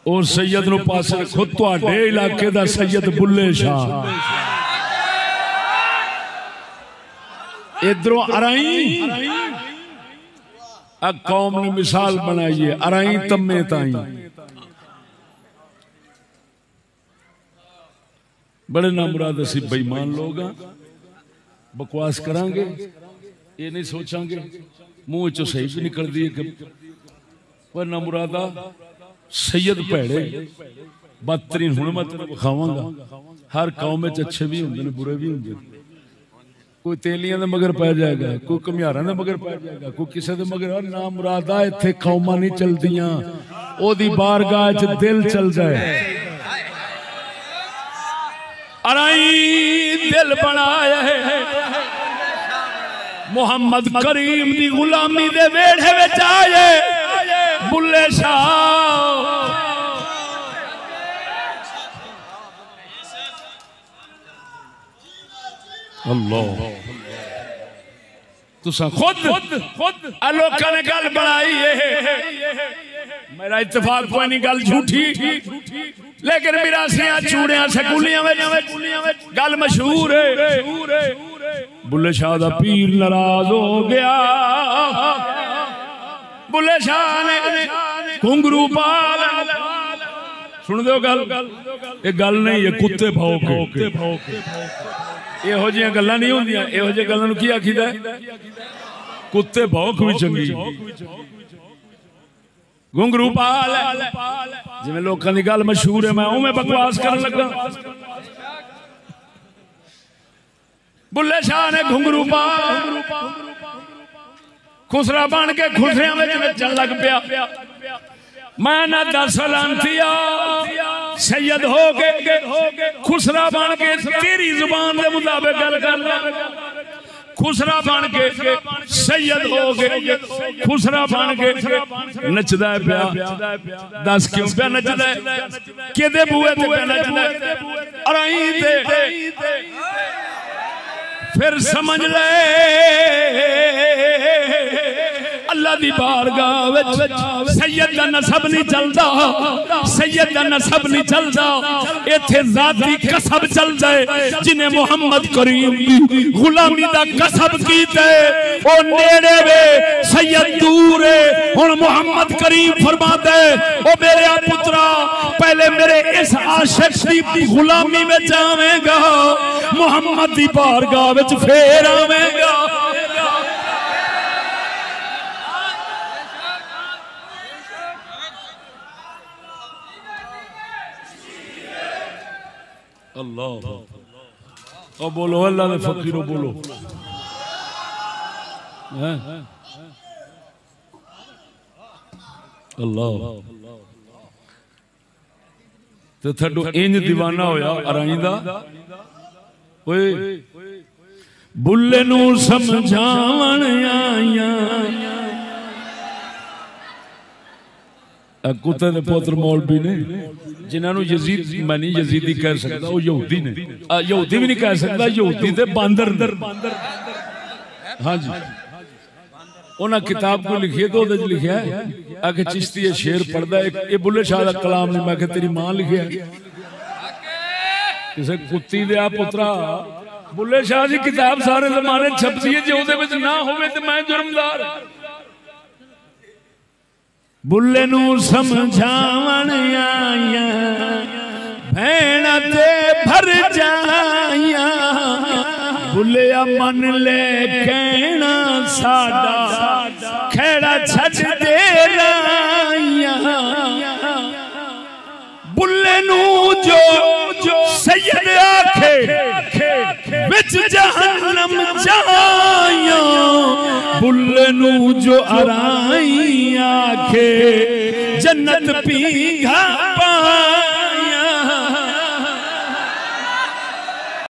और सैयद नु पासे खुद तुहाडे इलाके दा सैयद बुल्ले शाह इधरों अराई कौम ने मिसाल बनाई है अराई तम्मे ताई बड़े ना मुराद असी बेईमान लोग बकवास करांगे ये नहीं सोचांगे मुंह चो सही भी निकलती है पर ना मुरादा सैयद भैड़े बदतरीन हुण मैं तेन विखावांगा हर कौम में अच्छे भी होंगे बुरे भी होंगे कोई तेलियां दे मगर पै जाएगा कोई घमियारां दे मगर पै जाएगा कोई किसी दे मगर ना मुरादा इत्थे कौमां नहीं चलदियां ओदी बारगाह च दिल चल जाए अराई दिल बनाया है मोहम्मद करीम दी गुलामी दे वेड़े विच आए बुल्ले शाह अल्लाह तुसा खुद लोगों ने गल बनाई है मेरा इत्तेफाक कोई नहीं गल झूठी लेकिन मिरासियां चूड़ियां सकूलियां गल मशहूर है बुल्ले शाह दा पीर नाराज हो गया बुल्ले शाह ने घुंघरू पाल सुन दो गल ये गल नहीं है कुत्ते भौंके इहो जिहियां गल्लां नहीं होंदियां इहो जिहियां गल्लां नूं की आखीदा कुत्ते भौंक भी चंगी घुंघरू पाल जिवें लोकां दी गल मशहूर है मैं उवें बकवास करन लगा बुल्ले शाह ने घुंघरू पाल खुसरा बन के खुसरियां विच नचण लग पिया मैं ना दस लांतिया सैयद हो के खुसरा बन के तेरी जुबान के मुताबिक गल कर खुसरा बन के सैयद हो के खुसरा बन के नचदा पिया दस क्यों पिया नचदा किदे बूहे ते पिया नचदा अराई ते फिर समझ ले अल्लाह दी बारगाह विच सैयद दा नसब नहीं चलदा सैयद दा नसब नहीं चलदा इत्थे जाती कसब चलदा है जिन्हें मोहम्मद करीम दी गुलामी दा कसब कीता है ओ नेड़े वे सैयद दूर है हुण मोहम्मद करीम फरमाता है ओ मेरे पुत्रा पहले मेरे इस आशिक दी गुलामी में जावेगा मोहम्मद दी बारगाह विच फेर आवेगा अल्लाह और बोलो अल्लाह ने फकीरों बोलो अल्लाह तो थड्डो इंज दीवाना होया अराई दा ओए बुल्ले नू समझावन आया कुत्ते दे पुत्र मौलवी ने जिन्होंने यजीद मैं नहीं यजीदी कह सकता वो यहूदी ने यहूदी भी नहीं कह सकता यहूदी ते बांदर हाँ जी उन्हें किताब को लिखी तो लिखा है आके चिश्ती ये शेर पढ़ता है ये बुल्ले शाह का कलाम नहीं मैं तेरी मां लिखे किसी कुत्ती दे पुत्रा बुल्ले शाह की किताब सारे जमाने छपती है जो ना हो तो मैं जुर्मदार बुल्ले नू समझावन आया भैण ते भर जाया बुल्लिया मन ले कहना साडा खेड़ा छज दे राया बुल्ले नू जो सैयद आखे विच जहन्नम जाया बुल्ले नू जो अराई आखे जन्नत पीघा